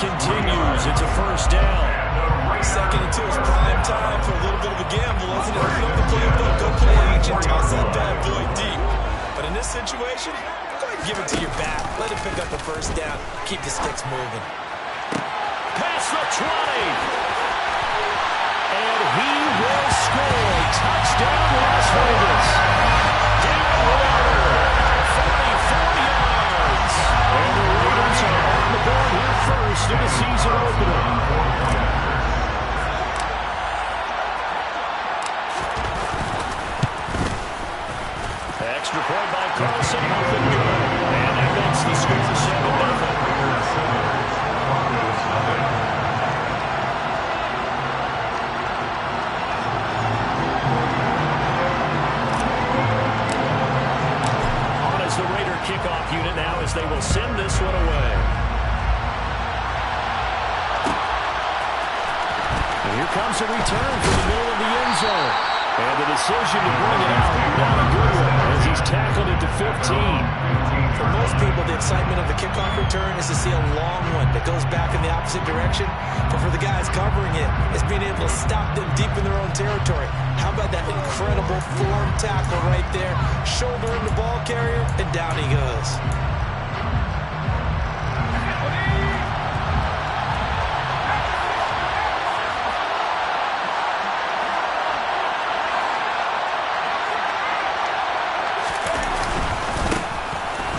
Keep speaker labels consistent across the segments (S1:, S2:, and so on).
S1: continues. It's a first down.
S2: Second and 2 is prime time for a little bit of a gamble, wasn't it? Open up the playbook, go play action, toss that bad boy deep. But in this situation, go ahead and give it to your back. Let it pick up a first down. Keep the sticks moving.
S1: Past the 20. And he will score. Touchdown, Las Vegas. Down Water. 44 yards. And the Raiders are on the board here first in the season opener. Extra point by Carlson. Nothing good. And that makes the score 7-0. The Raider kickoff unit now as they will send this one away. And here comes a return from the middle of the end zone. And the decision to bring it out, not a good one, as he's tackled it to 15.
S2: For most people, the excitement of the kickoff return is to see a long one that goes back in the opposite direction. But for the guys covering it, it's being able to stop them deep in their own territory. How about that incredible form tackle right there? Shouldering the ball carrier, and down he goes.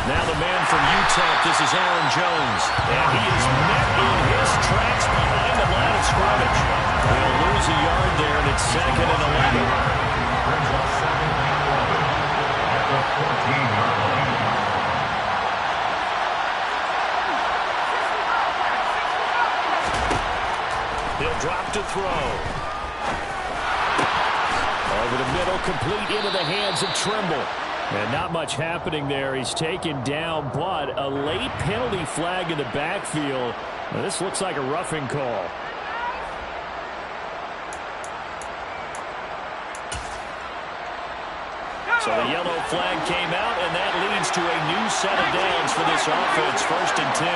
S1: Now the man from Utah, this is Aaron Jones. And he is met in his tracks behind the line of scrimmage. He'll lose a yard there, and it's 2nd and 11. He'll drop to throw. Over the middle, complete into the hands of Trimble. And not much happening there. He's taken down, but a late penalty flag in the backfield. Now, this looks like a roughing call. So the yellow flag came out, and that leads to a new set of downs for this offense. 1st and 10.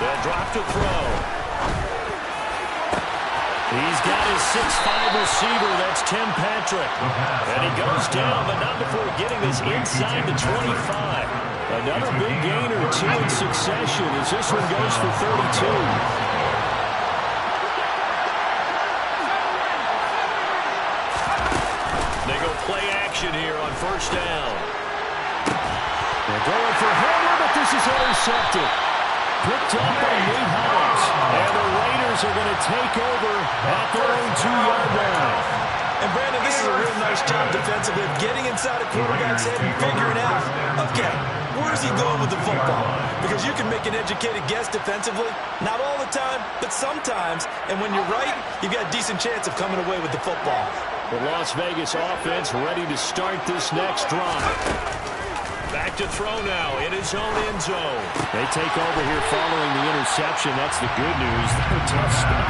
S1: They'll drop to throw. He's got his 6'5" receiver. That's Tim Patrick. And he goes down, but not before getting this inside the 25. Another big gainer, 2 in succession, as this one goes for 32. They go play action here on 1st down. They're going for Hamler, but this is intercepted. Picked up by Nate Hobbs. And the Raiders are going to take over at their own 2-yard line.
S2: And Brandon, this is a real nice job defensively of getting inside a quarterback's head and figuring out, okay, where's he going with the football? Because you can make an educated guess defensively, not all the time, but sometimes. And when you're right, you've got a decent chance of coming away with the football.
S1: The Las Vegas offense ready to start this next drive. Back to throw now in his own end zone. They take over here following the interception. That's the good news. The tough spot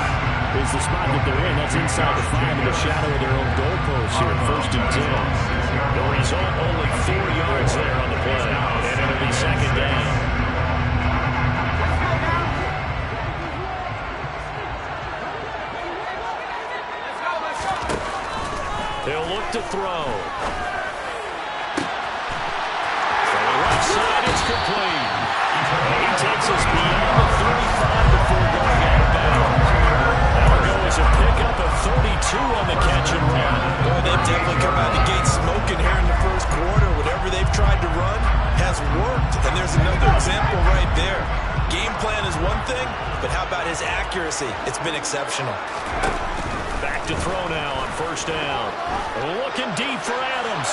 S1: is the spot that they're in. That's inside the 5 in the shadow of their own goalpost here. 1st and 10. The result, only 4 yards there on the play. And it'll be 2nd down. They'll look to throw. Side, it's complete. He takes us beyond the 35 before going out of bounds. That'll go as a pickup of 32 on the catch and run.
S2: Boy, they've definitely come out of the gate smoking here in the 1st quarter. Whatever they've tried to run has worked. And there's another example right there. Game plan is one thing, but how about his accuracy? It's been exceptional.
S1: Back to throw now on 1st down. Looking deep for Adams.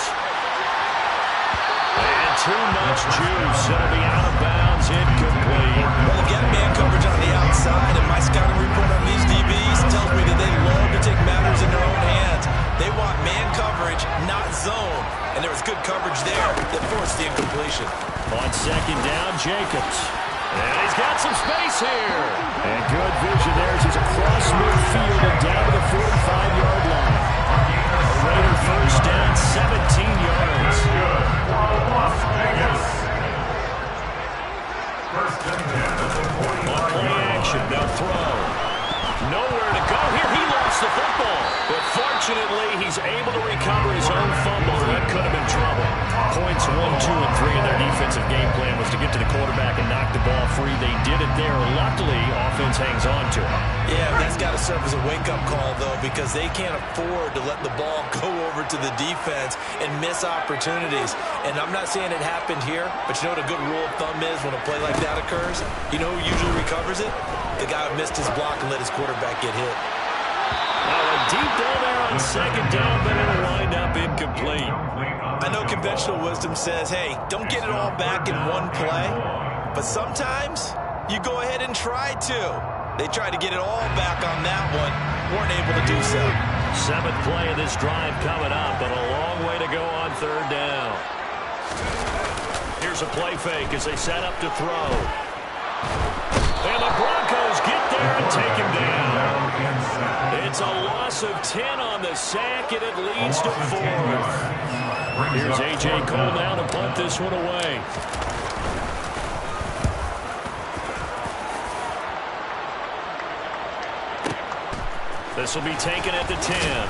S1: And too much juice. It'll be out of bounds, incomplete.
S2: Well, again, man coverage on the outside, and my scouting report on these DBs tells me that they love to take matters in their own hands. They want man coverage, not zone. And there was good coverage there that forced the incompletion.
S1: On 2nd down, Jacobs. And he's got some space here. And good vision there as he's across midfield and down to the 45-yard line. A Raider 1st down, 17 yards. Fortunately, he's able to recover his own fumble. That could have been trouble. Points 1, 2, and 3 in their defensive game plan was to get to the quarterback and knock the ball free. They did it there. Luckily, offense hangs on to it.
S2: Yeah, that's got to serve as a wake-up call, though, because they can't afford to let the ball go over to the defense and miss opportunities. And I'm not saying it happened here, but you know what a good rule of thumb is when a play like that occurs? You know who usually recovers it? The guy who missed his block and let his quarterback get hit.
S1: Deep down there on second down, but it'll wind up incomplete.
S2: I know conventional wisdom says, hey, don't get it all back in one play. But sometimes you go ahead and try to. They tried to get it all back on that one. Weren't able to do so.
S1: 7th play of this drive coming up, but a long way to go on 3rd down. Here's a play fake as they set up to throw. And the Broncos get there and take him down. It's a loss of 10 on the sack, and it leads to 4th. Here's A.J. Cole now to punt this one away. This will be taken at the 10.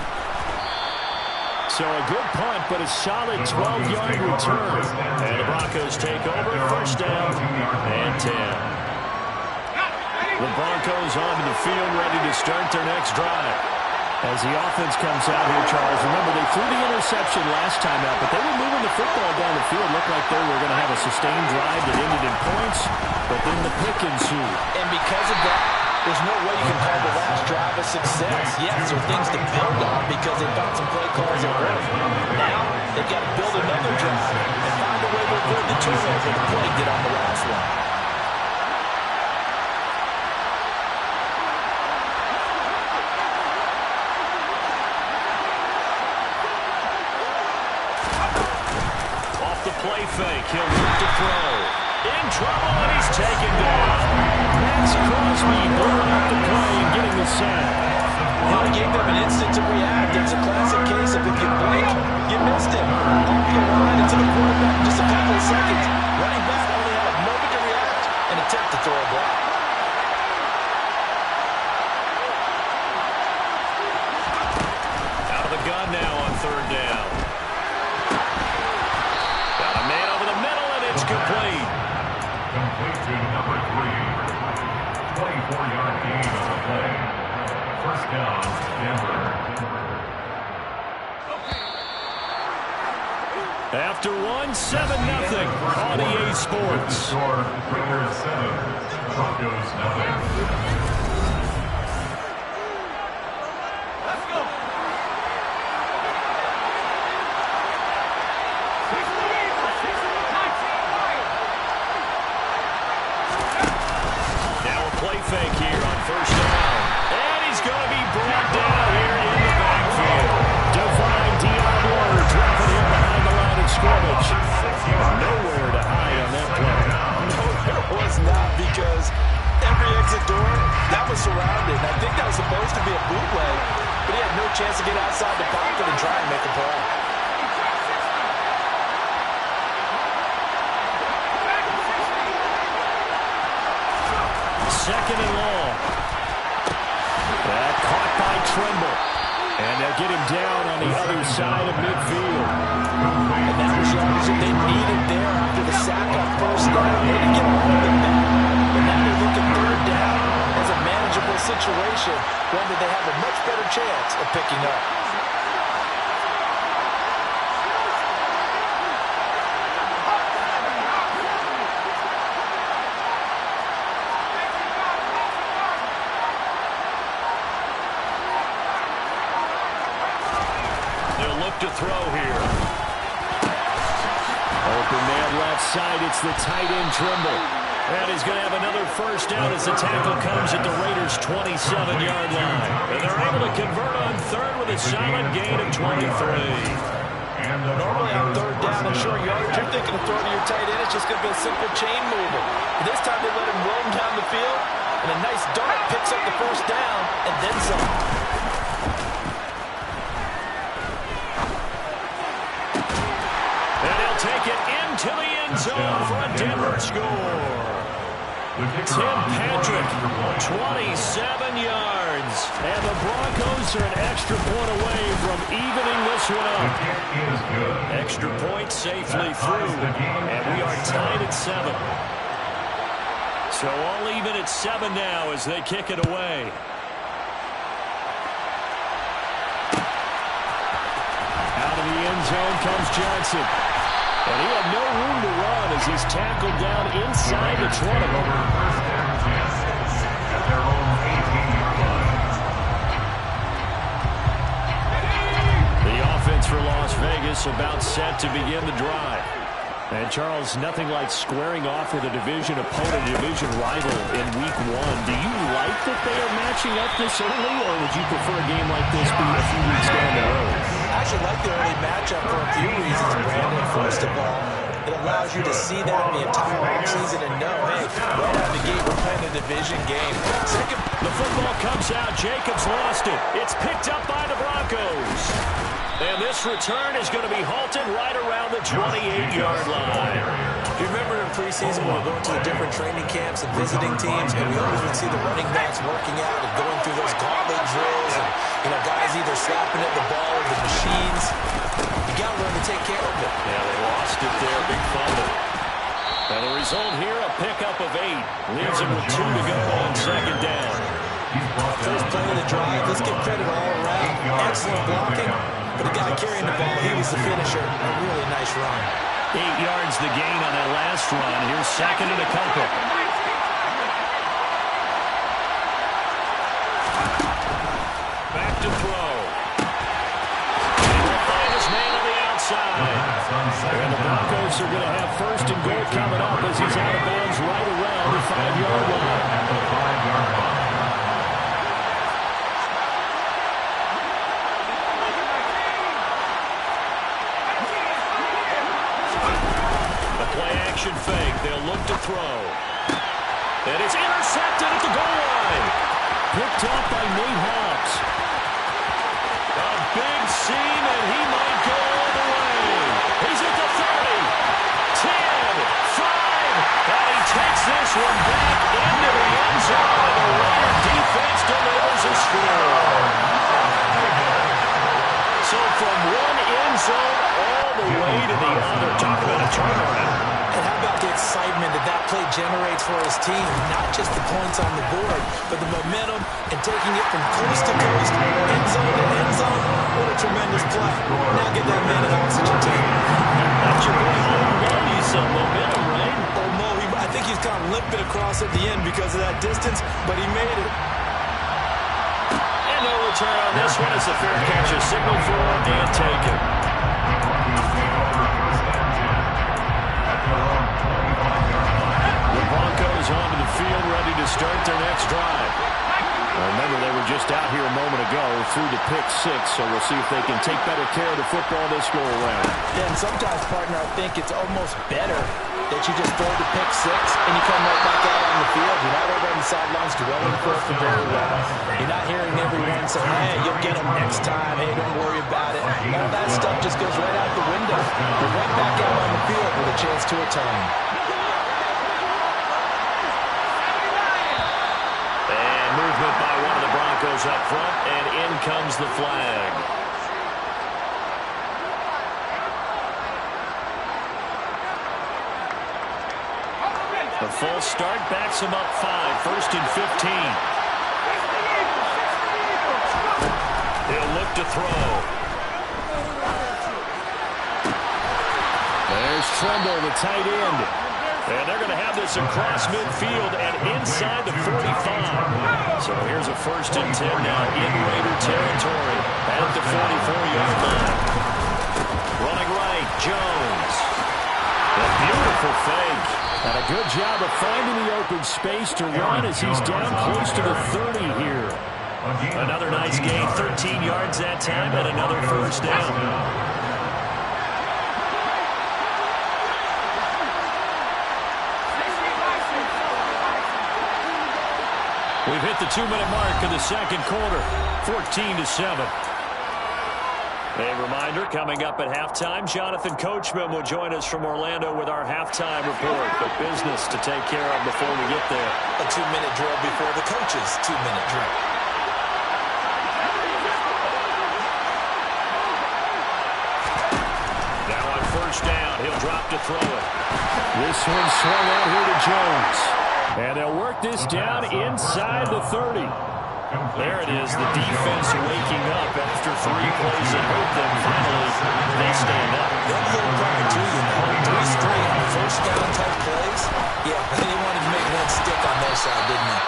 S1: So a good punt, but a solid 12-yard return. And the Broncos take over, 1st down and 10. The Broncos onto the field, ready to start their next drive. As the offense comes out here, Charles, remember they threw the interception last time out, but they were moving the football down the field. Looked like they were going to have a sustained drive that ended in points, but then the pick ensued.
S2: And because of that, there's no way you can call the last drive a success. Yes, there are things to build on because they found some play calls that work. Now, they've got to build another drive and find a way to avoid the turnover the play did on the last one.
S1: Play fake. He'll look to throw. In trouble, and he's taken down. Max Crosby blowing up the play and getting the sack.
S2: Well, he gave them an instant to react. It's a classic case of if you blink, you missed it. Off the line into the quarterback in just a couple of seconds. Running back only had a moment to react and attempt to throw a block.
S1: Out of the gun now on 3rd down. Got a man over the middle, and it's complete.
S3: Complete to number 3. 24-yard gain on the play. 1st down, Denver.
S1: After 7-0 on EA Sports.
S3: Score, Raiders 7, Broncos 0.
S1: Fake here on 1st down. And he's going to be brought down here in the backfield. Divine Diablo dropping him behind the line of scrimmage. Nowhere to hide on that play.
S2: No, there was not, because every exit door, that was surrounded. I think that was supposed to be a bootleg, but he had no chance to get outside the pocket and try and make a play.
S1: Second and long. That caught by Tremble. And they'll get him down on the other side of midfield.
S2: And that was yardage that they needed there after the sack on 1st down. They didn't get all of it back. But now they look at 3rd down as a manageable situation, one that they have a much better chance of picking up.
S1: To throw here. Open man left side. It's the tight end Trimble. And he's going to have another 1st down as the tackle comes at the Raiders' 27-yard line. And they're able to convert on 3rd with a solid gain of 23.
S2: Normally on 3rd down and short yardage, you're thinking of throwing to your tight end. It's just going to be a simple chain mover. But this time they let him roam down the field, and a nice dart picks up the 1st down and then some.
S1: And he'll take it into the end zone for a Denver score. Tim Patrick, 27 yards. And the Broncos are an extra point away from evening this one up. Extra point safely through. And we are tied at 7. So all even at 7 now as they kick it away. Out of the end zone comes Johnson. And he had no room to run as he's tackled down inside the 20.
S3: At their own 18-yard line.
S1: The offense for Las Vegas about set to begin the drive. And Charles, nothing like squaring off with a division opponent, a division rival in week 1. Do you like that they are matching up this early, or would you prefer a game like this be a few weeks down the road?
S2: I actually like the early matchup for a few reasons, Brandon. First of all, it allows you to see that the entire offseason and know, hey, right out of the gate, we're playing a division game.
S1: Second, the football comes out. Jacobs lost it. It's picked up by the Broncos. And this return is going to be halted right around the 28-yard line.
S2: You remember in preseason when we were going to the different training camps and visiting teams, and we always would see the running backs working out and going through those gauntlet drills, and guys either slapping at the ball or the machines. You got to learn to take care of it.
S1: Yeah, they lost it there. Big fumble. And the result here, a pickup of 8. Leaves them with 2 to go on second down.
S2: First play of the drive. Let's give credit all around. Excellent blocking. But the guy carrying the ball, he was the finisher. A really nice run.
S1: 8 yards the gain on that last run. Here's second and a couple. Back to throw. And he'll find his man on the outside. And the Broncos are going to have first and goal coming up as he's out of bounds right around the 5-yard line.
S3: At the 5-yard line.
S1: Action fake. They'll look to throw. And it's intercepted at the goal line. Picked up by Nate Hobbs. A big seam, and he might go all the way. He's at the 30, 10, 5, and he takes this one back into the end zone, and the Raider defense delivers a score. So from one end zone all the way to the other. Talk about a turnaround.
S2: And how about the excitement that play generates for his team? Not just the points on the board, but the momentum and taking it from coast to coast, end zone to end zone. What a tremendous play. Now get that man an oxygen tank.
S1: That's your boy, Mo. He's some momentum, right?
S2: Oh, Mo, I think he's kind of limping across at the end because of that distance, but he made it.
S1: And no return on this one as the fair catch is signaled for and taken. The Broncos onto the field, ready to start their next drive. Remember, they were just out here a moment ago through the pick 6, so we'll see if they can take better care of the football this go-around.
S2: Yeah, and sometimes, partner, I think it's almost better that you just throw the pick 6 and you come right back out on the field. You're not over on the sidelines dwelling first and very well. You're not hearing everyone say, hey, you'll get them next time. Hey, don't worry about it. All that stuff just goes right out the window. You're right back out on the field with a chance to atone.
S1: And movement by one of the Broncos up front, and in comes the flag. The full start backs him up 5, first and 15. He'll look to throw. There's Tremble, the tight end. And they're going to have this across midfield and inside the 45. So here's a first and 10 now in Raider territory at the 44-yard line. Running right, Jones. A beautiful fake. And a good job of finding the open space to run as he's down close to the 30 here. Another nice gain, 13 yards that time, and another first down. We've hit the 2-minute mark of the second quarter, 14-7. A reminder, coming up at halftime, Jonathan Coachman will join us from Orlando with our halftime report. But business to take care of before we get there.
S2: A 2-minute drill before the coach's 2-minute drill.
S1: Now on first down, he'll drop to throw it. This one swung out here to Jones. And they'll work this down inside the 30. There it is, the defense waking up after 3 plays that hurt them. Finally, they stand up.
S2: They're a little prior to, 3 straight first down type plays. Yeah, they wanted to make one stick on their side, didn't they?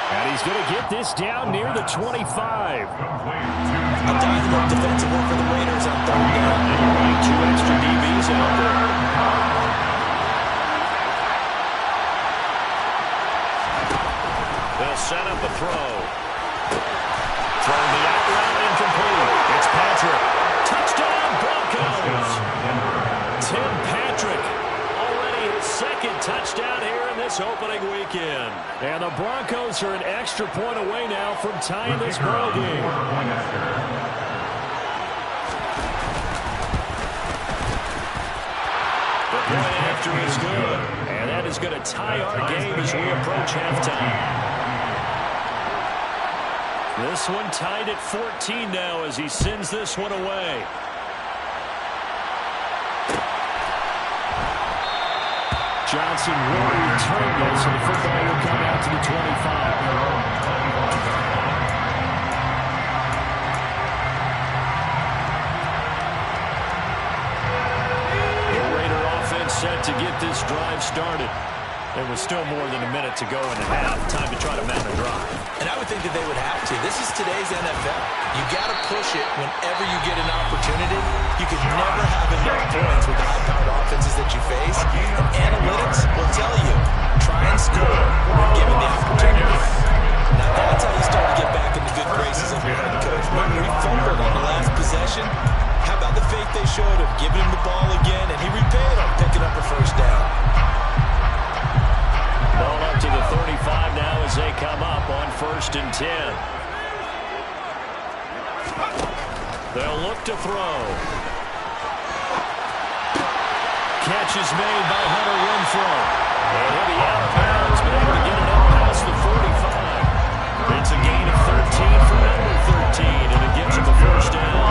S1: And he's going to get this down near the 25.
S2: A dynamo defensive work for the Raiders on 3rd down.
S1: And you're right, 2 extra DBs out there. They'll set up a throw. Throwing the out route incomplete. It's Patrick. Touchdown, Broncos. Tim Patrick, already his 2nd touchdown here in this opening weekend. And the Broncos are an extra point away now from tying this ball game. The point after is good. And that is going to tie our game as we approach halftime. This one tied at 14 now as he sends this one away. Johnson will return this, and the football will come out to the 25. The Raider offense set to get this drive started. There was still more than a minute to go in the half. Time to try to mount a drive.
S2: And I would think that they would have to. This is today's NFL. You got to push it whenever you get an opportunity. You can never have enough points with the high-powered offenses that you face. And analytics will tell you, try and score when given the opportunity. Now that's how you start to get back into good graces of your head coach. Remember, he fumbled on the last possession. How about the faith they showed him, giving him the ball again, and he repaid him, picking up a first down.
S1: Ball up to the 35 now as they come up on 1st and 10. They'll look to throw. Catch is made by Hunter Renfrow. And he'll be out of bounds, but able to get it out past the 45. It's a gain of 13 for number 13, and it gives him a first down.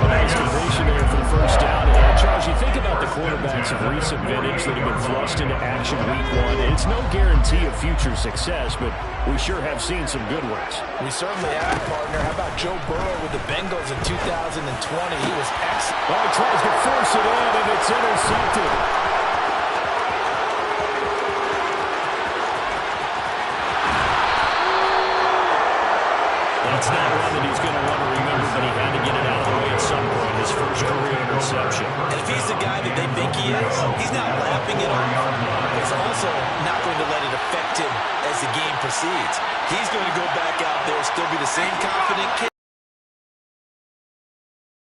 S1: A nice completion there for the first down. And Charles, you think about the quarterbacks of recent vintage that have been thrust into action week 1. It's no guarantee of future success, but we sure have seen some good ones.
S2: We certainly have, partner. How about Joe Burrow with the Bengals in 2020? He was excellent.
S1: Oh, he tries to force it in, and it's intercepted. That's not one that he's going to want to remember, but he had to get it out of the way at some point. His first career interception.
S2: And if he's the guy that they think he is, he's not lapping it off. He's also not going to let it affect him as the game proceeds. He's going to go back out there, still be the same confident kid,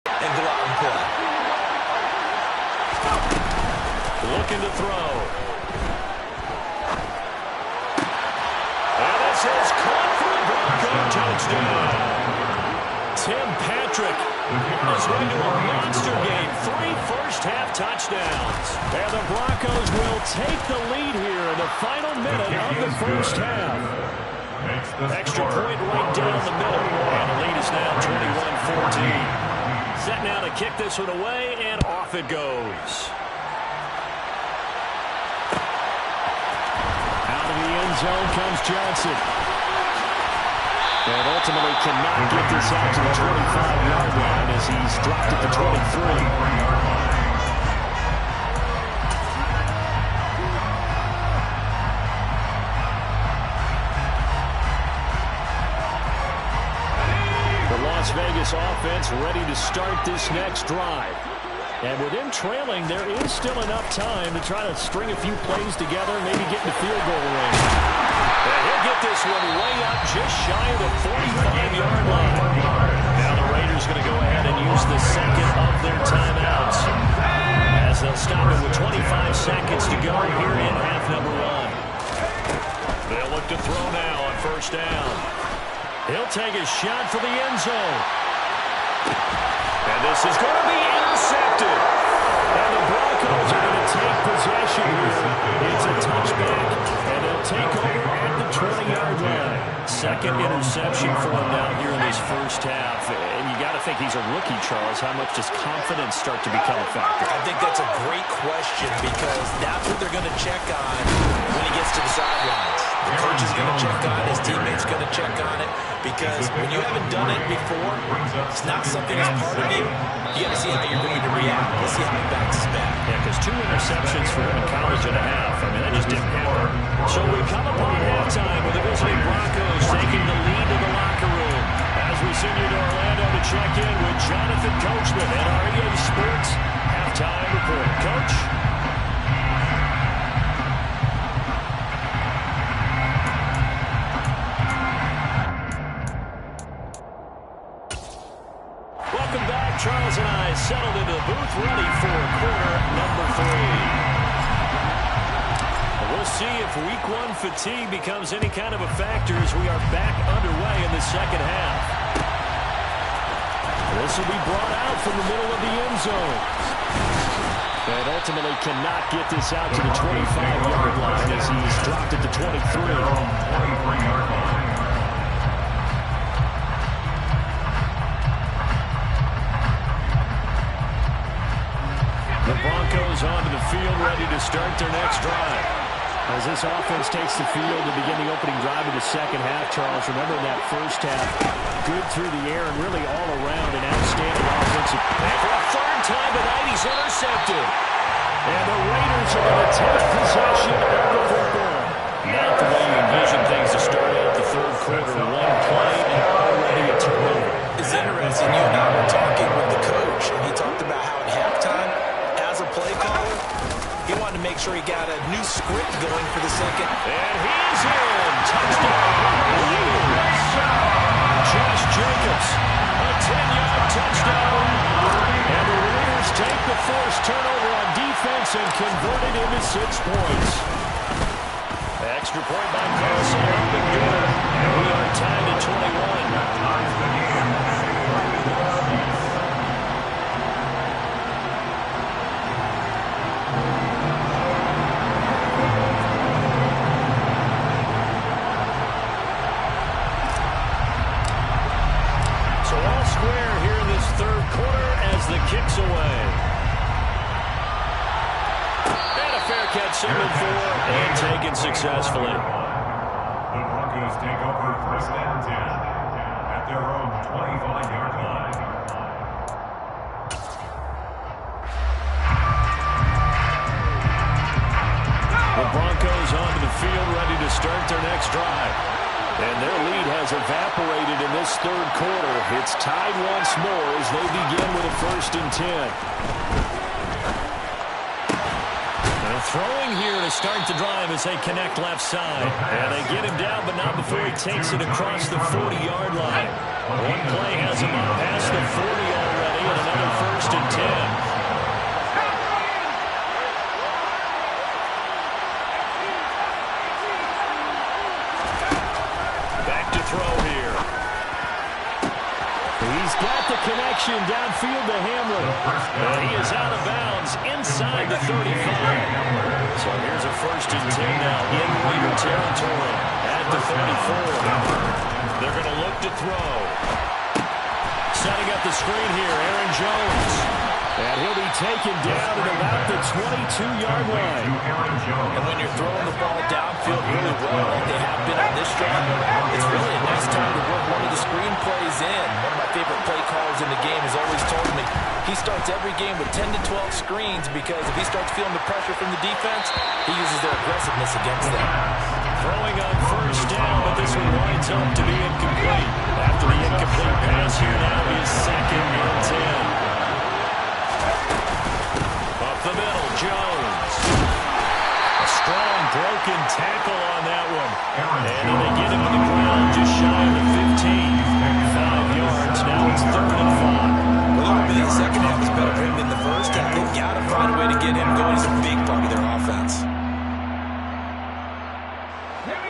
S2: and go out and play.
S1: Looking to throw. And this is caught for a Bronco touchdown. Tim Patrick on his way to a monster game. 3 first-half touchdowns. And the Broncos will take the lead here in the final minute of the first half. Extra point right down the middle. And the lead is now 21-14. Set now to kick this one away, and off it goes. Out of the end zone comes Johnson. And ultimately cannot get this out to the 25-yard line as he's dropped at the 23. Las Vegas offense ready to start this next drive. And with them trailing, there is still enough time to try to string a few plays together and maybe get in the field goal range. And he'll get this one way up just shy of the 45-yard line. Now the Raiders going to go ahead and use the second of their timeouts as they'll stop it with 25 seconds to go here in half number 1. They'll look to throw now on first down. He'll take a shot for the end zone. And this This is going to be intercepted. And the Broncos are going to take possession here. It's a touchback, and they'll take over at the 20-yard line. Second interception for him now here in this first half. And you got to think he's a rookie, Charles. How much does confidence start to become a factor?
S2: I think that's a great question because that's what they're going to check on when he gets to the sidelines. The coach is going to check on it. His teammates going to check on it because when you haven't done it before, it's not something that's part of you. You got to see how you're going to react. Let's see how he bounces back.
S1: Yeah, because 2 interceptions for him in college and a half. I mean, that just didn't happen. So we come upon halftime with the visiting Broncos taking the lead to the locker room. As we send you to Orlando to check in with Jonathan Coachman at our EA Sports Halftime Report. Coach? Welcome back. Charles and I settled into the booth ready for quarter number 3. We'll see if week 1 fatigue becomes any kind of a factor as we are back underway in the second half. This will be brought out from the middle of the end zone. And ultimately cannot get this out to the 25-yard line as he's dropped at the 23. The Broncos onto the field, ready to start their next drive. As this offense takes the field to begin the opening drive of the second half, Charles, remember in that first half, good through the air and really all around an outstanding offensive. And for a third time tonight, he's intercepted. And the Raiders are going to take possession of the football. Not the way you envision things to start out the third quarter. One play and already a turnover.
S2: It's interesting. You and I were talking with the coach, and he talked about how at halftime, as a play caller, he wanted to make sure he got a new script going for the second.
S1: And he's in. Touchdown. Josh Jacobs, a 10-yard touchdown. And the Raiders take the forced turnover on defense and convert it into 6 points. Extra point by Carson. Good. And we are tied at 21. The kicks away. And a fair catch signaled for and taken successfully.
S3: The Broncos take over first and 10 at their own 25-yard line.
S1: The Broncos onto the field ready to start their next drive. And their lead has evaporated in this third quarter. It's tied once more as they begin with a 1st and 10. And throwing here to start the drive as they connect left side. And they get him down, but not before he takes it across the 40-yard line. One play has him up past the 40 already, and another 1st and 10. Throw here. He's got the connection downfield to Hamlin. And he is out of bounds inside the 35. So here's a 1st and 10 now in Raider territory at the 34. They're going to look to throw. Setting up the screen here, Aaron Jones. And he'll be taken down at about the 22-yard line.
S2: And when you're throwing the ball downfield really well, like they have been on this drive, it's really a nice time to work one of the screen plays in. One of my favorite play callers in the game has always told me he starts every game with 10 to 12 screens because if he starts feeling the pressure from the defense, he uses their aggressiveness against them.
S1: Throwing on 1st down, but this one winds up to be incomplete. After the incomplete pass here now is 2nd and 10. Up the middle, Jones. A strong broken tackle on that one. And then they get him to the ground just shy of the 15. 5 yards, now it's 3rd and 5.
S2: Well, the second half is better for him than the first half. They've got to find a way to get him going. He's a big part of their offense.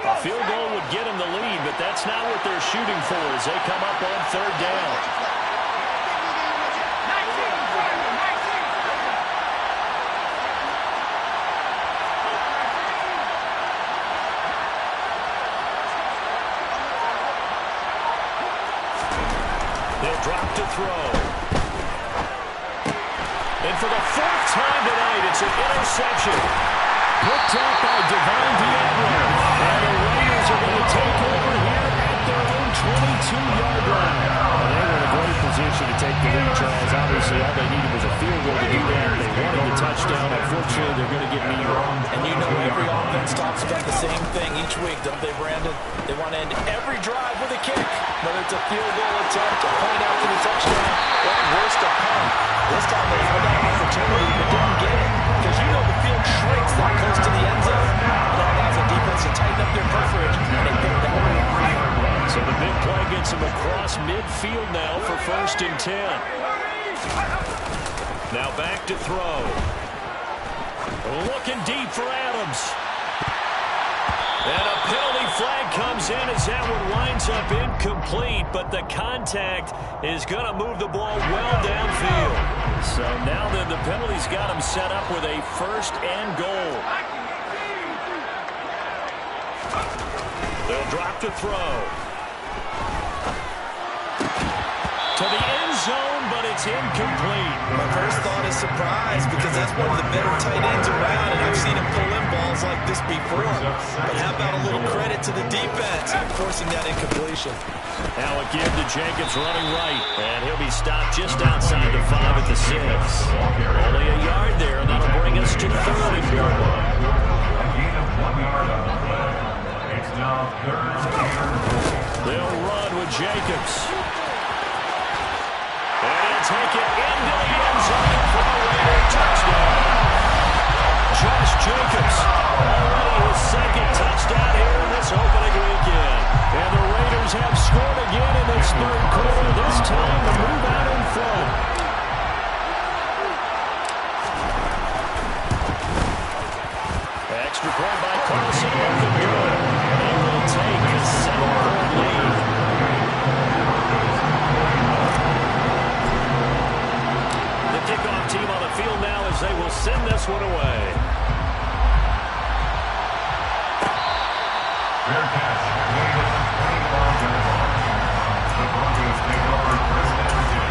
S1: A field goal would get him the lead, but that's not what they're shooting for as they come up on 3rd down. They'll drop to throw. And for the fourth time tonight, it's an interception. Picked up by Devon Diablo. And the Raiders are going to take over here at their own 22-yard line. Well, they were in a great position to take the lead, Charles. Obviously, all they needed was a field goal to do that. They wanted the touchdown. Unfortunately, they're going to get neither.
S2: And you know every offense talks about the same thing each week, don't they, Brandon? They want to end every drive with a kick, whether it's a field goal attempt, a point after the touchdown, or worse, a punt. This time they had that opportunity but didn't get it, because you know the field shrinks that close to the end zone, and that allows the defense to tighten up their coverage, and they picked that one.
S1: So the big play gets him across midfield now for 1st and 10. Now back to throw. Looking deep for Adams. And a penalty flag comes in as that one winds up incomplete, but the contact is going to move the ball well downfield. So now then the penalty's got him set up with a 1st and goal. They'll drop to throw. To the end zone, but it's incomplete.
S2: My first thought is surprise, because that's one of the better tight ends around, and I've seen him pull in balls like this before. But how about a little credit to the defense for forcing that incompletion?
S1: Now a give to Jacobs running right, and he'll be stopped just outside the 5 at the 6. Only a yard there, and that'll bring us to 3rd and goal.
S3: A gain of 1 yard on the play. It's now 3rd and goal.
S1: They'll run with Jacobs. And he'll take it into the end zone for a Raider touchdown. Josh Jacobs, already his 2nd touchdown here in this opening weekend. And the Raiders have scored again in this 3rd quarter, this time to move out in front. Extra point by Carson, looking good. They will take a 7-point lead. The kickoff team on the field now as they will send this one away.
S3: Fair catch. Made at the 25-yard line. The Broncos take over 1st and 10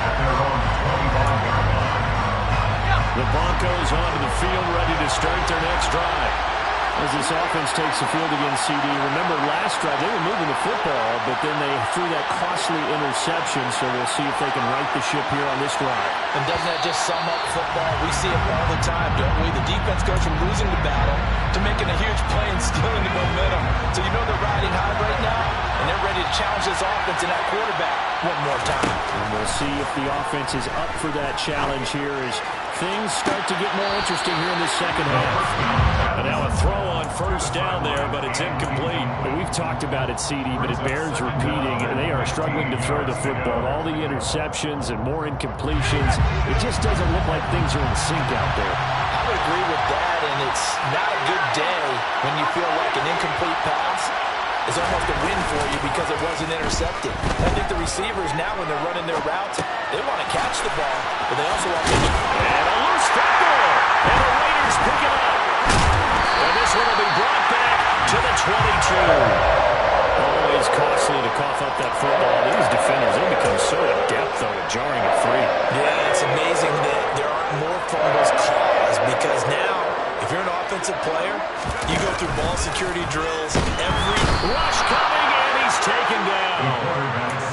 S3: at their own 25-yard line.
S1: The Broncos onto the field, ready to start their next drive. As this offense takes the field against CD, remember last drive they were moving the football, but then they threw that costly interception, so we'll see if they can right the ship here on this drive.
S2: And doesn't that just sum up football? We see it all the time, don't we? The defense goes from losing the battle to making a huge play and stealing the momentum. So you know they're riding high right now, and they're ready to challenge this offense and that quarterback one more time.
S1: And we'll see if the offense is up for that challenge here as things start to get more interesting here in the 2nd half. And now a throw on 1st down there, but it's incomplete. We've talked about it, CD, but it bears repeating. They are struggling to throw the football. All the interceptions and more incompletions. It just doesn't look like things are in sync out there.
S2: I would agree with that, and it's not a good day when you feel like an incomplete pass is almost a win for you because it wasn't intercepted. I think the receivers now, when they're running their routes, they want to catch the ball, but they also want to...
S1: And a loose football! And the Raiders pick it up. And this one will be brought back to the 22. Always costly to cough up that football. These defenders, they become so adept, though, at jarring it free.
S2: Yeah, it's amazing that there aren't more fumbles caused, because now, if you're an offensive player, you go through ball security drills every...
S1: Rush coming, and he's taken down.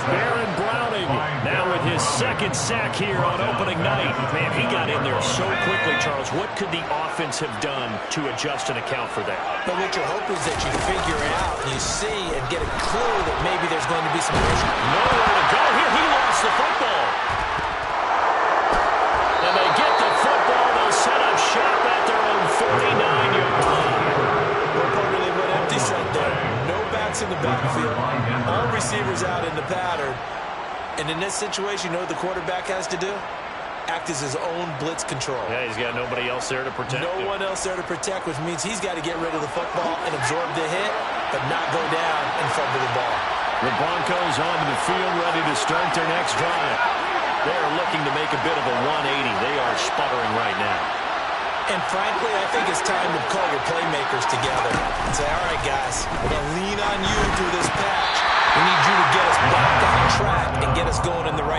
S1: Baron Browning now with his 2nd sack here on opening night. Man, he got in there so quickly, Charles. What could the offense have done to adjust and account for that?
S2: But what you hope is that you figure out, you see, and get a clue that maybe there's going to be some pressure.
S1: Nowhere to go here. He lost the football. And they get the football. They'll set up shop at their own 49-yard line.
S2: Well, probably what Empty said there. No backs in the backfield. All receivers out in the pattern. And in this situation, you know what the quarterback has to do? Act as his own blitz control.
S1: Yeah, he's got nobody else there to protect him.
S2: No one else there to protect, which means he's got to get rid of the football and absorb the hit, but not go down and fumble the ball.
S1: The Broncos onto the field, ready to start their next drive. They're looking to make a bit of a 180. They are sputtering right now.
S2: And frankly, I think it's time to call your playmakers together and say, all right, guys, we're going to lean on you through this patch. We need you to get us back on track and get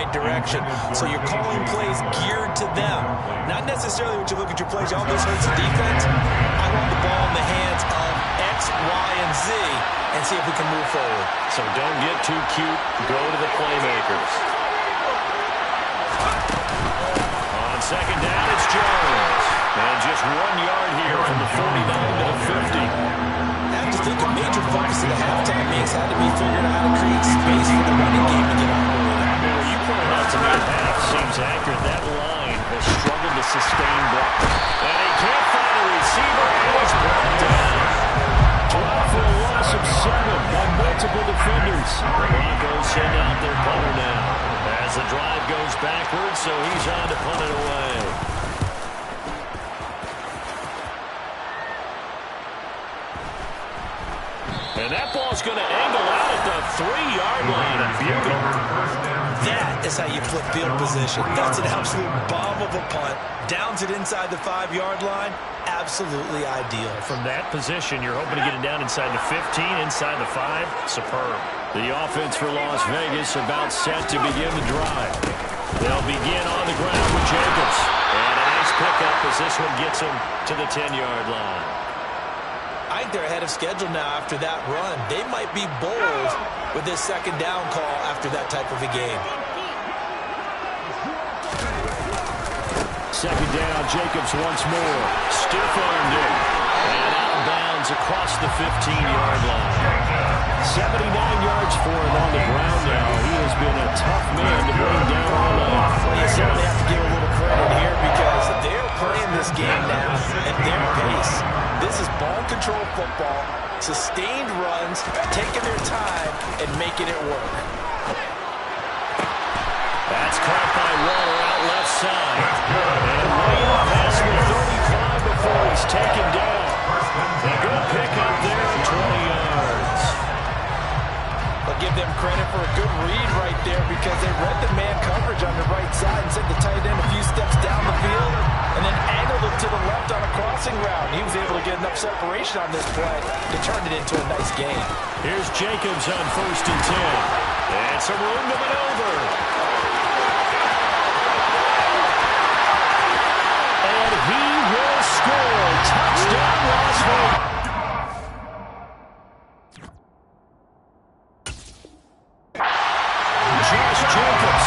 S2: right direction. So you're calling plays geared to them. Not necessarily when you look at your plays, all this hurts the defense. I want the ball in the hands of X, Y, and Z and see if we can move forward.
S1: So don't get too cute. Go to the playmakers. On second down, it's Jones. And just 1 yard here from the 49 to the 50.
S2: I have to think a major focus of the halftime mix had to be figuring out how to create space for the running game to get operated.
S1: Well, you pointed out to me at half. Seems accurate. That line has struggled to sustain blocking. And he can't find a receiver, and he's brought down. Drop for a loss of 7 by multiple defenders. The Broncos send out their punter now. As the drive goes backwards, so he's on to punt it away. And that ball's going to angle out at the 3-yard line. A beauty.
S2: That is how you flip field position. That's an absolute bomb of a punt. Downs it inside the 5-yard line. Absolutely ideal.
S1: From that position, you're hoping to get it down inside the 15, inside the 5. Superb. The offense for Las Vegas about set to begin the drive. They'll begin on the ground with Jacobs. And a nice pickup as this one gets him to the 10-yard line.
S2: I think they're ahead of schedule now after that run. They might be bold with this second down call after that type of a game.
S1: Second down, Jacobs once more. Stiff-armed it. And out of bounds across the 15-yard line. 79 yards for him on the ground now. He has been a tough man to bring down all night.
S2: Well, you certainly have to give a little credit here because they're playing this game now at their pace. This is ball control football, sustained runs, taking their time and making it work.
S1: That's caught by Waller out left side. And way up past the 35 before he's taken down. A good pickup there at 20 yards.
S2: I'll give them credit for a good read right there because they read the man coverage on the right side and sent the tight end a few steps down the field and then angled it to the left on a crossing route. He was able to get enough separation on this play to turn it into a nice game.
S1: Here's Jacobs on 1st and 10. And some room to maneuver. And he will score. Touchdown, Las Vegas. Josh Jacobs.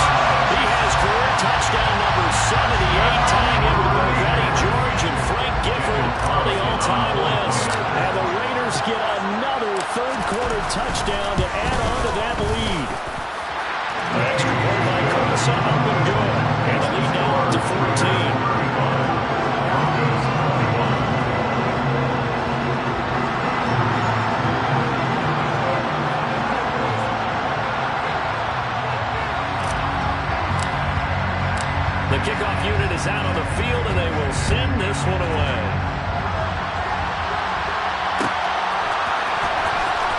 S1: He has career touchdown number 78, tying him with both Eddie George and Frank Gifford on the all-time list. And the Raiders get another third-quarter touchdown to add on to that lead. An extra point by Curtis up and good. And the lead now up to 14. The kickoff unit is out on the field, and they will send this one away.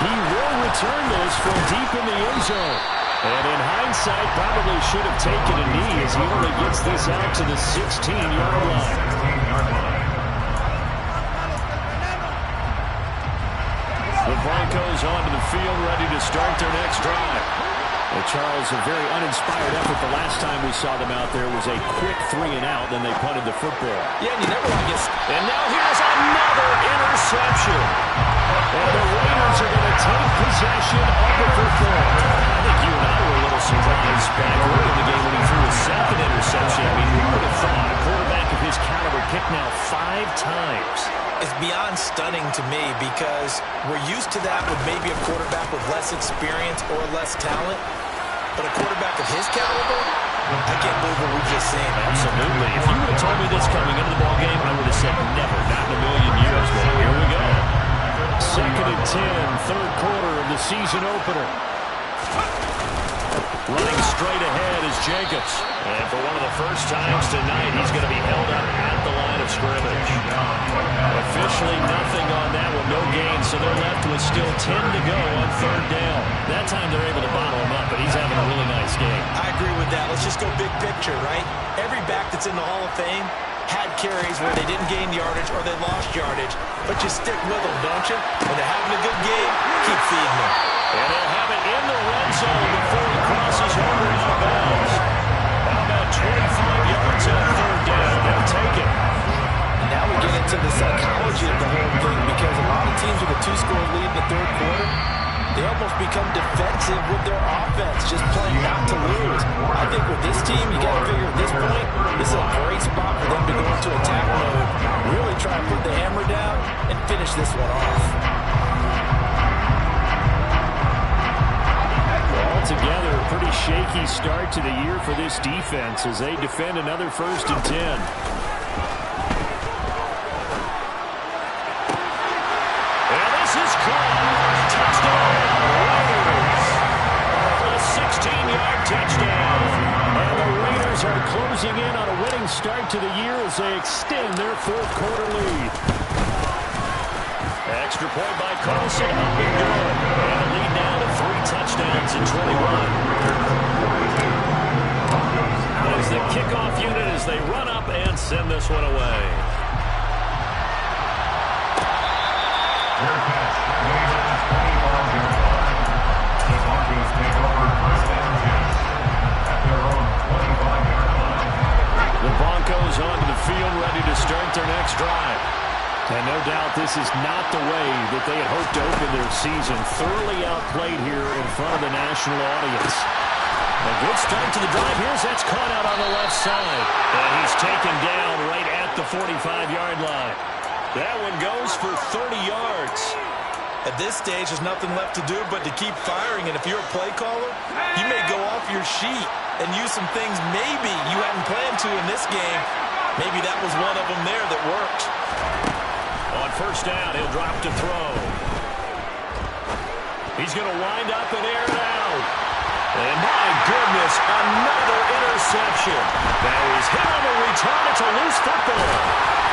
S1: He will return this from deep in the end zone. And in hindsight, probably should have taken a knee as he only gets this out to the 16-yard line. The Broncos onto the field, ready to start their next drive. Charles, a very uninspired effort the last time we saw them out there was a quick 3-and-out, then they punted the football.
S2: Yeah, and you never want to get...
S1: And now here's another interception. And the Raiders are going to take possession of the football. I think you and I were a little surprised back early in the game when he threw a second interception. I mean, who would have thought a quarterback of his caliber picked now 5 times?
S2: It's beyond stunning to me because we're used to that with maybe a quarterback with less experience or less talent. But a quarterback of his caliber, I can't believe what we've just seen.
S1: Absolutely. If you would have told me this coming into the ballgame, I would have said never, not in a million years. But here we go. 2nd and 10, third quarter of the season opener. Running straight ahead is Jacobs. And for one of the first times tonight, he's going to be held up at the line of scrimmage. Officially nothing on that one, no gain, so they're left with still 10 to go on 3rd down. That time they're able to bottle him up, but he's having a really nice game.
S2: I agree with that. Let's just go big picture, right? Every back that's in the Hall of Fame had carries where they didn't gain yardage or they lost yardage, but you stick with them, don't you? When they're having a good game, keep feeding them.
S1: And they'll have it in the red zone before he crosses over out of bounds.
S2: finish this one off.
S1: Altogether, a pretty shaky start to the year for this defense as they defend another 1st and 10. And this is caught. Touchdown, Raiders. A 16-yard touchdown. And the Raiders are closing in on a winning start to the year as they extend their 4th quarter lead. Extra point by Carlson, up and good. And a lead now to 3 touchdowns in 21. As the kickoff unit as they run up and send this one away.
S3: Their catch, made at the 25-yard line. The Broncos take over 1st and 10 at their own 25-yard line.
S1: The Broncos onto the field, ready to start their next drive. And no doubt this is not the way that they had hoped to open their season. Thoroughly outplayed here in front of the national audience. A good start to the drive. Here's that's caught out on the left side. And he's taken down right at the 45-yard line. That one goes for 30 yards.
S2: At this stage, there's nothing left to do but to keep firing. And if you're a play caller, you may go off your sheet and use some things maybe you hadn't planned to in this game. Maybe that was one of them there that worked.
S1: On 1st down, he'll drop to throw. He's going to wind up and air it out. And my goodness, another interception. Now he's hit on the return. It's a loose football.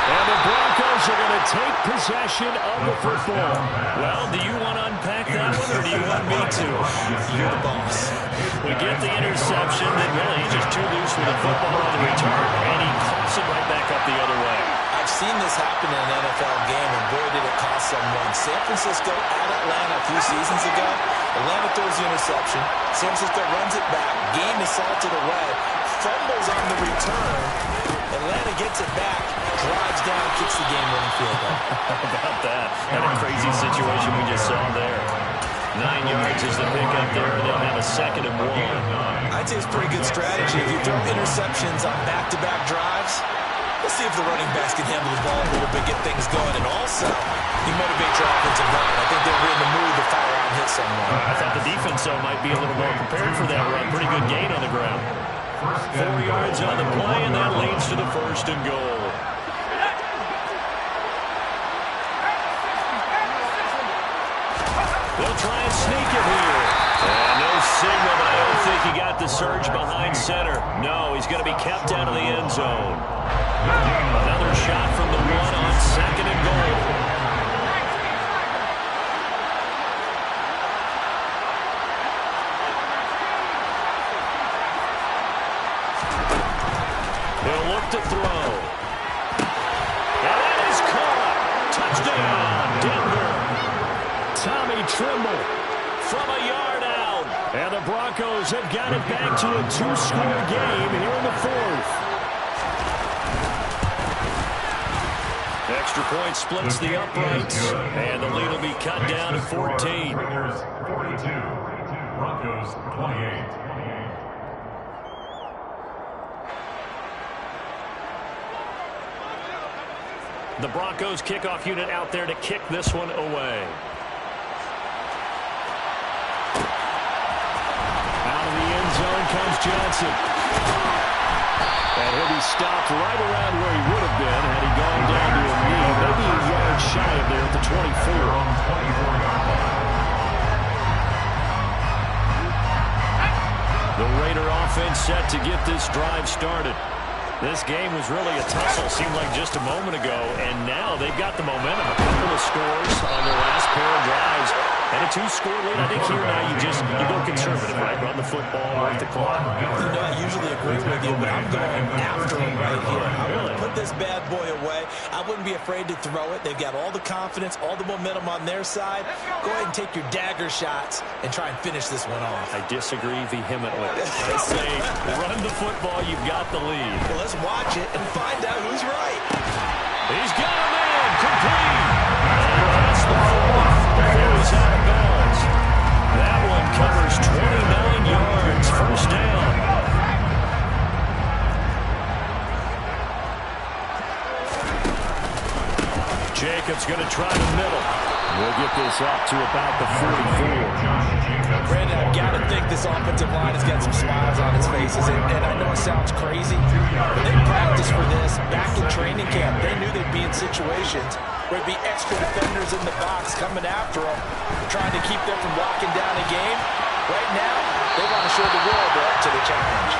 S1: And the Broncos are going to take possession of the football. Well, do you want to unpack that one, or do you want me to?
S2: You're the boss.
S1: We get the interception, then really he's just too loose with the football on the return, and he coughs it right back up the other way.
S2: I've seen this happen in an NFL game, and boy, did it cost someone. San Francisco at Atlanta a few seasons ago. Atlanta throws the interception. San Francisco runs it back. Game is salted away. Fumbles on the return. Atlanta gets it back, drives down, kicks the game-winning field goal.
S1: How about that? What a crazy situation we just saw there. 9 yards is the pickup there, and they'll have a 2nd and 1.
S2: I'd say it's pretty good strategy. If you throw interceptions on back-to-back drives, we'll see if the running backs can handle the ball a little bit, get things going, and also you motivate your offensive line. I think they're in the mood to fire out and hit someone.
S1: I thought the defense, though, might be a little more prepared for that run. Pretty good gain on the ground. 4 yards on the play, and that leads to the 1st and goal. They'll try and sneak it here. And no signal, but I don't think he got the surge behind center. No, he's going to be kept out of the end zone. Another shot from the 1 on 2nd and goal. He'll look to throw. And that is caught. Touchdown, Denver. Tommy Tremble from a yard out. And the Broncos have got it back to a 2-score game here in the 4th. Extra point splits the uprights. And the lead will be cut down to 14.
S3: Raiders 42, Broncos 28.
S1: The Broncos kickoff unit out there to kick this one away. Out of the end zone comes Johnson. And he'll be stopped right around where he would have been had he gone down to a knee. Maybe a yard shy of there at the 24. The Raider offense set to get this drive started. This game was really a tussle, seemed like just a moment ago, and now they've got the momentum. A couple of scores on their last pair of drives. And a 2-score lead. I think here now you go conservative, right? Run the football, work the clock.
S2: You know, I usually agree with you, but I'm going after him right here. I want to put this bad boy away. I wouldn't be afraid to throw it. They've got all the confidence, all the momentum on their side. Go ahead and take your dagger shots and try and finish this one off.
S1: I disagree vehemently. I say run the football, you've got the lead.
S2: Well, let's watch it and find out who's right.
S1: He's got a man, complete. And that's the 4th. Before he's out of bounds. That one covers 29 yards. 1st down. Jacobs It's going to try the middle. We'll get this up to about the 44.
S2: Brandon, I've got to think this offensive line has got some smiles on its faces. And I know it sounds crazy, but they practiced for this back in training camp. They knew they'd be in situations where there'd be extra defenders in the box coming after them, trying to keep them from locking down a game. Right now, they want to show the world they're up to the challenge.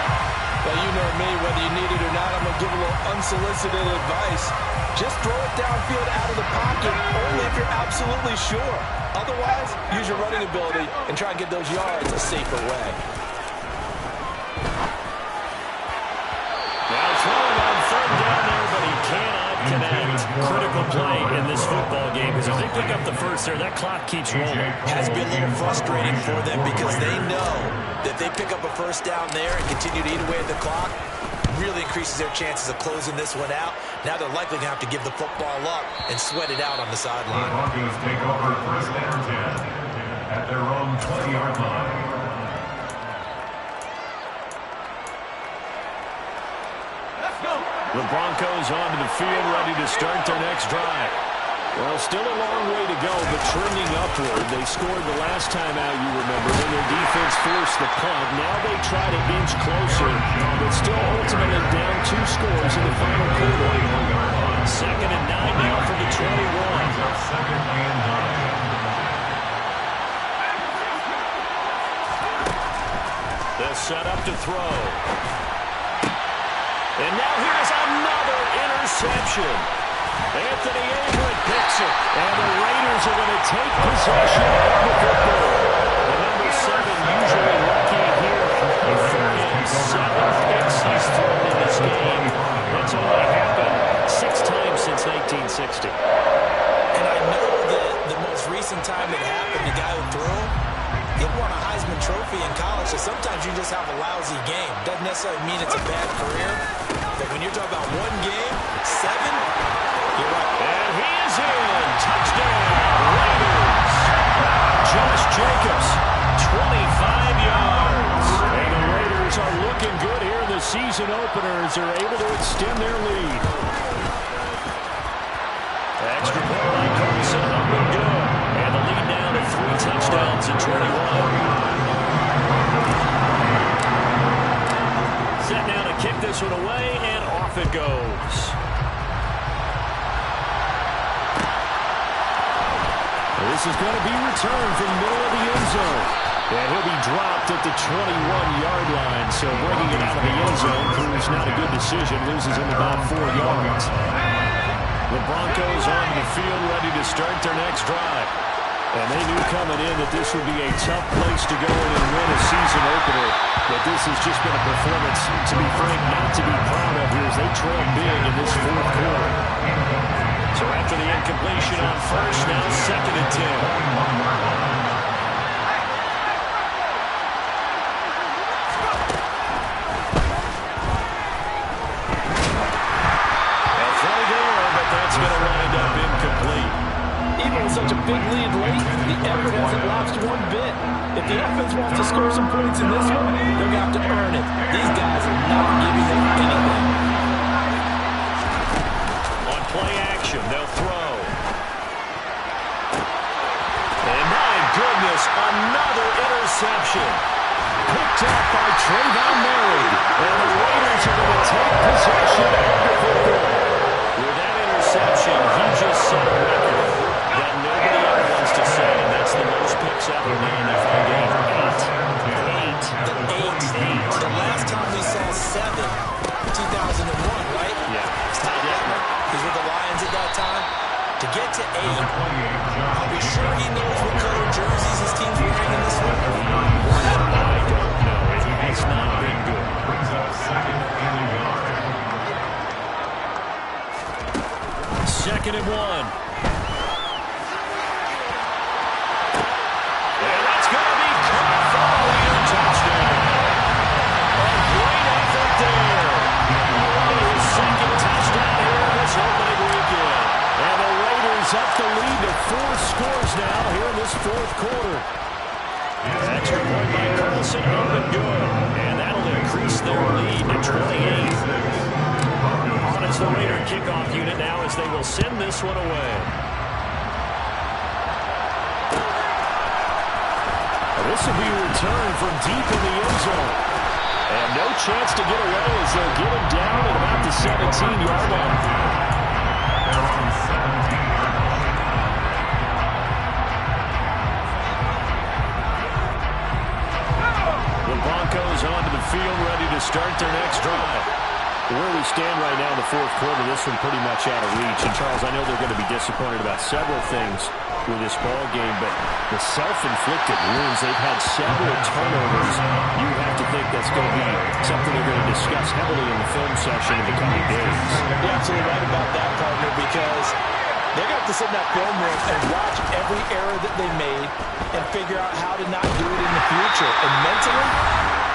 S2: Well, you know me, whether you need it or not, I'm going to give a little unsolicited advice. Just throw it downfield out of the pocket, only if you're absolutely sure. Otherwise, use your running ability and try and get those yards a safer way.
S1: Now throwing on third down there, but he cannot connect. Critical play in this football game because if they pick up the first there, that clock keeps rolling.
S2: Has been a little frustrating for them because they know that they pick up a first down there and continue to eat away at the clock, really increases their chances of closing this one out. Now they're likely going to have to give the football up and sweat it out on the sideline.
S3: The Broncos take over first and 10 at their own 20-yard line.
S1: The Broncos onto the field, ready to start their next drive. Well, still a long way to go, but trending upward. They scored the last time out, you remember, when their defense forced the punt. Now they try to inch closer, but still ultimately down 2 scores in the final quarter. 2nd and 9 now for the 21.
S3: Second and 9.
S1: They'll set up to throw. And now here's another interception. Anthony Averett picks it, and the Raiders are going to take possession of the football. The number 7 usually lucky here. The 47 picks he's thrown in this game. That's only happened 6 times since 1960.
S2: And I know that the most recent time it happened, the guy who threw him, he won a Heisman Trophy in college, so sometimes you just have a lousy game. Doesn't necessarily mean it's a bad career, but when you're talking about 1 game, 7, you're right.
S1: And he is in. Touchdown, Raiders. Josh Jacobs, 25 yards. And the Raiders are looking good here in the season openers. They're able to extend their lead. Extra point by Carson, up and good. And the lead now to 3 touchdowns in 21. Set now to kick this one away, and off it goes. This is going to be returned from the middle of the end zone. And he'll be dropped at the 21-yard line. So bringing it out of the end zone proves not a good decision. Loses him about 4 yards. The Broncos onto the field ready to start their next drive. And they knew coming in that this would be a tough place to go in and win a season opener. But this has just been a performance, to be frank, not to be proud of here as they trail big in this 4th quarter. So after the incompletion on first, now 2nd and 10. They'll throw there, but that's going to wind up incomplete.
S2: Even with such a big lead late, the effort hasn't lapsed one bit. If the offense wants to score some points in this one, they're going to have to earn it. These guys are not giving them anything.
S1: On play action, they'll throw. And my goodness, another interception. Picked up by Trayvon Merritt. And the Raiders are going to take possession of the football. With that interception, he just set a record that nobody ever wants to say, and that's the most picks ever in an NFL game. 8.
S2: The last time we saw 7, 2001, right?
S1: Yeah.
S2: Todd Detmer, he's with the Lions at that time. To get to 8, are we sure he knows what color jerseys his team's wearing in this one?
S1: I don't know. It has not been good.
S3: Brings up 2nd and 1.
S1: 2nd and 1. And that's going to be caught for a Raider touchdown. A great effort there. His 2nd touchdown here in this opening weekend. And the Raiders up the lead to 4 scores now here in this 4th quarter. Extra point by Carlson, up and good. And that'll increase their lead to 28. On is the Raider kickoff unit now as they will send this one away. this will be returned from deep in the end zone. And no chance to get away as they'll get him down at about the 17-yard line.
S3: Their own 17-yard line.
S1: The Broncos onto the field, ready to start their next drive. Where we stand right now in the fourth quarter, this one pretty much out of reach. And, Charles, I know they're going to be disappointed about several things with this ball game, but the self-inflicted wounds, they've had several turnovers. You have to think that's going to be something they're going to discuss heavily in the film session in the coming days.
S2: You're absolutely right about that, partner, because they're going to have to sit in that film room and watch every error that they made and figure out how to not do it in the future. And mentally,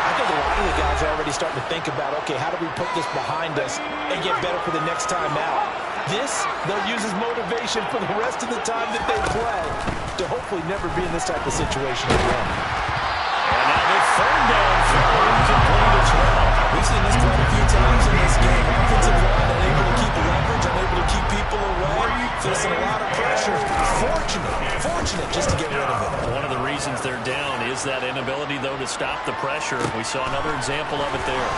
S2: I think a lot of the guys are already starting to think about, okay, how do we put this behind us and get better for the next time out? This, they'll use as motivation for the rest of the time that they play to hopefully never be in this type of situation again.
S1: And now the third down throw incomplete as well.
S2: We've seen this quite a few times in this game. Offensive line unable to keep leverage, unable to keep people away, facing a lot of pressure. Fortunate just to get rid of it.
S1: One of the reasons they're down is that inability, though, to stop the pressure. We saw another example of it there.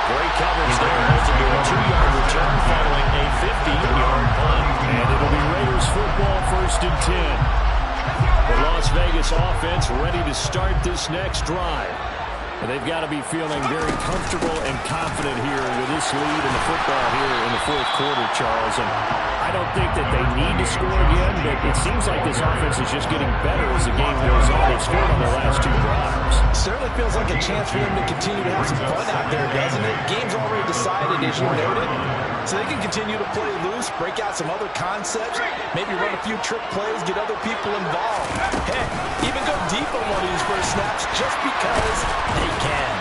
S1: Great coverage there. Holds it to a 2-yard return following a 50-yard punt. And it'll be Raiders football, 1st and 10. The Las Vegas offense ready to start this next drive. And they've got to be feeling very comfortable and confident here with this lead in the football here in the fourth quarter, Charles. And I don't think that they need to score again, but it seems like this offense is just getting better as the game goes on. They've scored on their last 2 drives.
S2: Certainly feels like a chance for them to continue to have some fun out there, doesn't it? Game's already decided, as you noted. So they can continue to play loose, break out some other concepts, maybe run a few trick plays, get other people involved. Heck, even go deep on one of these first snaps just because they can.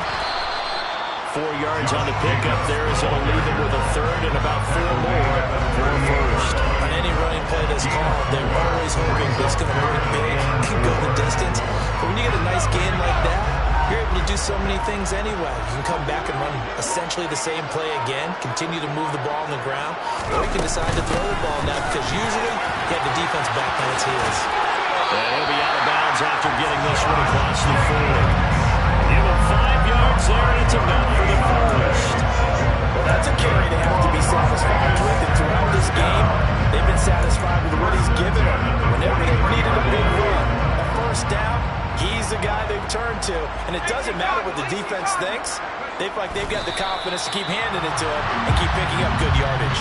S1: 4 yards on the pickup there as it'll leave it with a third and about 4 more for a first.
S2: On any running play that's called, they're always hoping it's going to work big, can go the distance. But when you get a nice gain like that, you're able to do so many things anyway. You can come back and run essentially the same play again, continue to move the ball on the ground, or you can decide to throw the ball now because usually you have the defense back on its heels.
S1: And he'll be out of bounds after getting this one across the 40. Give him 5 yards there, and it's enough for the first.
S2: Well, that's a carry they have to be satisfied with. And throughout this game, they've been satisfied with what he's given them. Whenever they've needed a big run, a first down, he's the guy they've turned to. And it doesn't matter what the defense thinks. They feel like they've got the confidence to keep handing it to him and keep picking up good yardage.